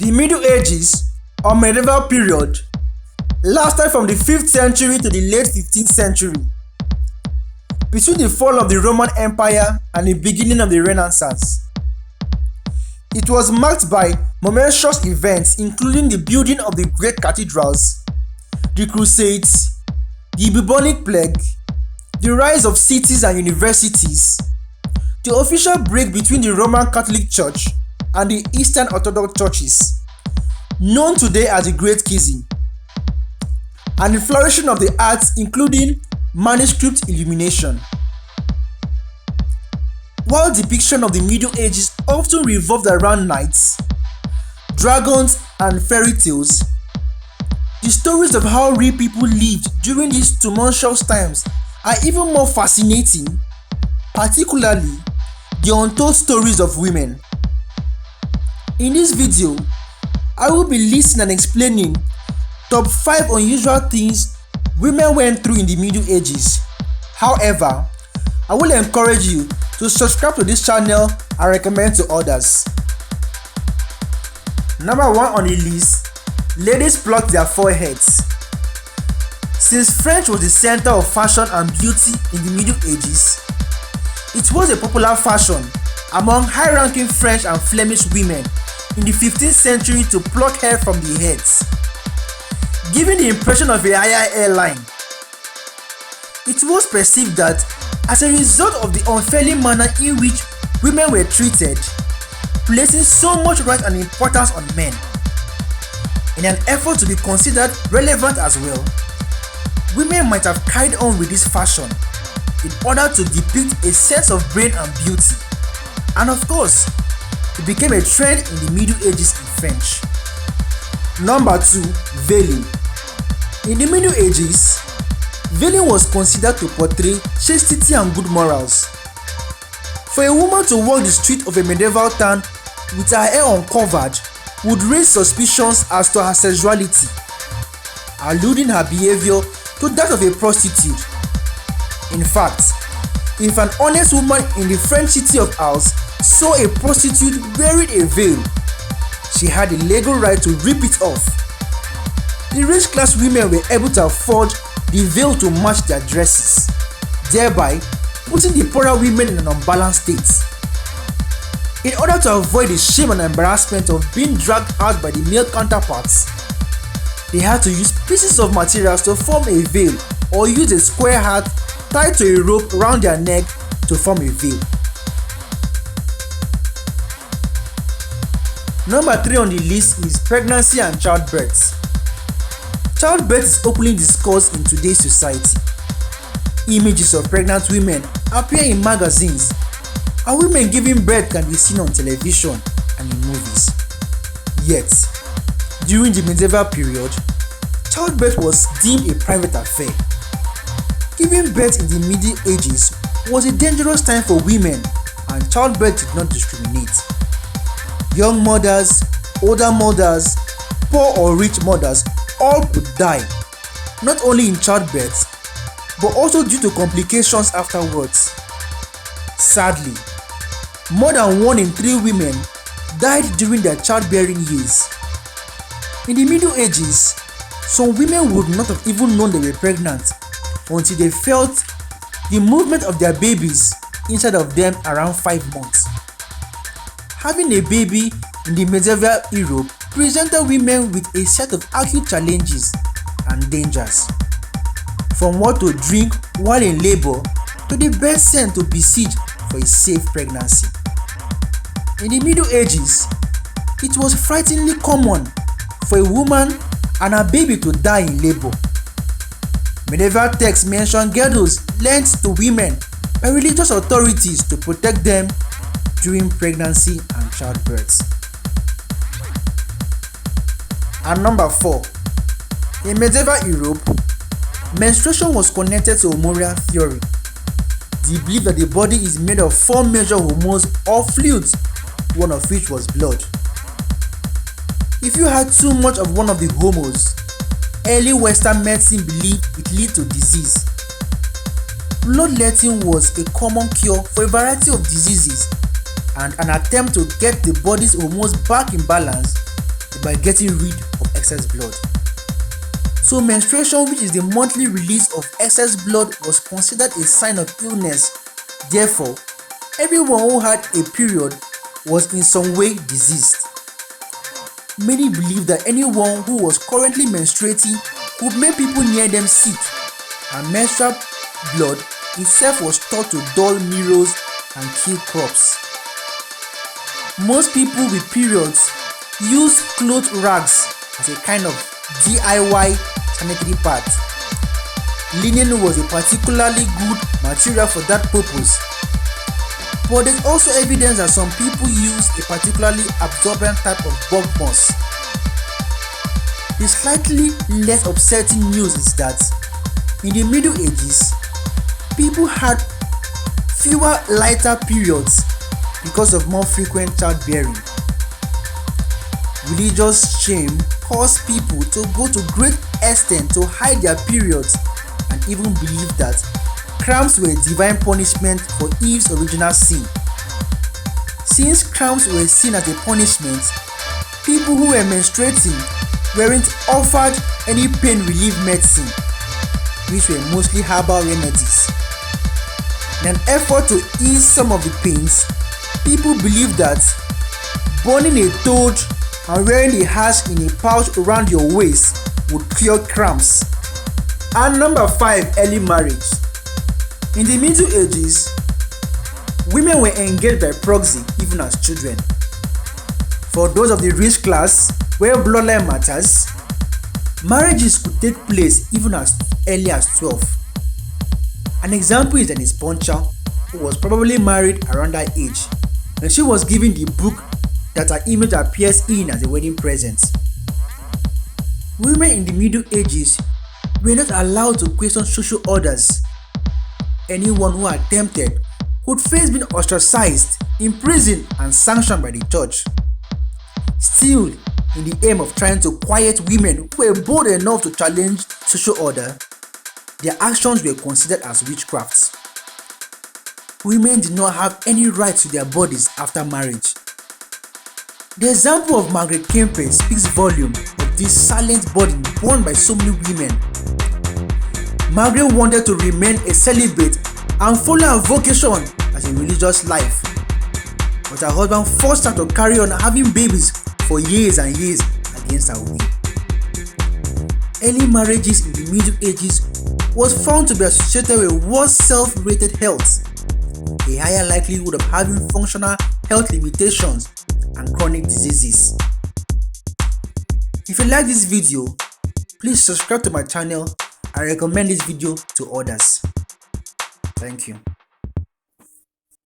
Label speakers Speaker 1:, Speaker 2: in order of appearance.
Speaker 1: The Middle Ages, or medieval period, lasted from the 5th century to the late 15th century. Between the fall of the Roman Empire and the beginning of the Renaissance. It was marked by momentous events including the building of the great cathedrals, the Crusades, the bubonic plague, the rise of cities and universities, the official break between the Roman Catholic Church and the Eastern Orthodox churches, known today as the Great Schism, and the flourishing of the arts including manuscript illumination. While depiction of the Middle Ages often revolved around knights, dragons, and fairy tales, the stories of how real people lived during these tumultuous times are even more fascinating, particularly the untold stories of women. In this video, I will be listing and explaining top 5 unusual things women went through in the Middle Ages. However, I will encourage you to subscribe to this channel and recommend to others. Number 1 on the list, ladies pluck their foreheads. Since French was the center of fashion and beauty in the Middle Ages, it was a popular fashion among high-ranking French and Flemish women in the 15th century to pluck hair from the heads, giving the impression of a higher hairline. It was perceived that as a result of the unfair manner in which women were treated, placing so much right and importance on men, in an effort to be considered relevant as well, women might have carried on with this fashion in order to depict a sense of brain and beauty, and of course, it became a trend in the Middle Ages in French. Number 2. Veiling. In the Middle Ages, veiling was considered to portray chastity and good morals. For a woman to walk the street of a medieval town with her hair uncovered would raise suspicions as to her sexuality, alluding her behavior to that of a prostitute. In fact, if an honest woman in the French city of Arles saw a prostitute wearing a veil, she had the legal right to rip it off. The rich class women were able to afford the veil to match their dresses, thereby putting the poorer women in an unbalanced state. In order to avoid the shame and embarrassment of being dragged out by the male counterparts, they had to use pieces of materials to form a veil or use a square hat tied to a rope around their neck to form a veil. Number 3 on the list is pregnancy and childbirth. Childbirth is openly discussed in today's society. Images of pregnant women appear in magazines, and women giving birth can be seen on television and in movies. Yet, during the medieval period, childbirth was deemed a private affair. Giving birth in the Middle Ages was a dangerous time for women, and childbirth did not discriminate. Young mothers, older mothers, poor or rich mothers all could die, not only in childbirth, but also due to complications afterwards. Sadly, more than 1 in 3 women died during their childbearing years. In the Middle Ages, some women would not have even known they were pregnant until they felt the movement of their babies inside of them around 5 months. Having a baby in the medieval Europe presented women with a set of acute challenges and dangers, from what to drink while in labor to the best scent to besiege for a safe pregnancy. In the Middle Ages, it was frighteningly common for a woman and her baby to die in labor. Medieval texts mention girdles lent to women by religious authorities to protect them during pregnancy and childbirth. And number 4. In medieval Europe, menstruation was connected to hormonal theory. The belief that the body is made of 4 major hormones or fluids, one of which was blood. If you had too much of one of the hormones, early Western medicine believed it lead to disease. Bloodletting was a common cure for a variety of diseases and an attempt to get the body's hormones back in balance by getting rid of excess blood. So menstruation, which is the monthly release of excess blood, was considered a sign of illness. Therefore, everyone who had a period was in some way diseased. Many believed that anyone who was currently menstruating could make people near them sick, and menstrual blood itself was thought to dull mirrors and kill crops. Most people with periods use cloth rags as a kind of DIY sanitary pad. Linen was a particularly good material for that purpose, but there's also evidence that some people use a particularly absorbent type of bog moss. The slightly less upsetting news is that in the Middle Ages, people had fewer lighter periods because of more frequent childbearing. Religious shame caused people to go to great extent to hide their periods and even believe that cramps were divine punishment for Eve's original sin. Since cramps were seen as a punishment, people who were menstruating weren't offered any pain relief medicine, which were mostly herbal remedies. In an effort to ease some of the pains, people believed that burning a toad and wearing a hash in a pouch around your waist would cure cramps. And number 5, early marriage. In the Middle Ages, women were engaged by proxy even as children. For those of the rich class where bloodline matters, marriages could take place even as early as 12. An example is Denise Poncha, who was probably married around that age, and she was given the book that her image appears in as a wedding present. Women in the Middle Ages were not allowed to question social orders. Anyone who attempted would face being ostracized, imprisoned, and sanctioned by the church. Still, in the aim of trying to quiet women who were bold enough to challenge social order, their actions were considered as witchcrafts. Women did not have any rights to their bodies after marriage. The example of Margaret Kempe speaks volumes of this silent burden borne by so many women. Margaret wanted to remain a celibate and follow her vocation as a religious life, but her husband forced her to carry on having babies for years and years against her will. Early marriages in the Middle Ages was found to be associated with worse self-rated health, a higher likelihood of having functional health limitations and chronic diseases. If you like this video, please subscribe to my channel and recommend this video to others. Thank you.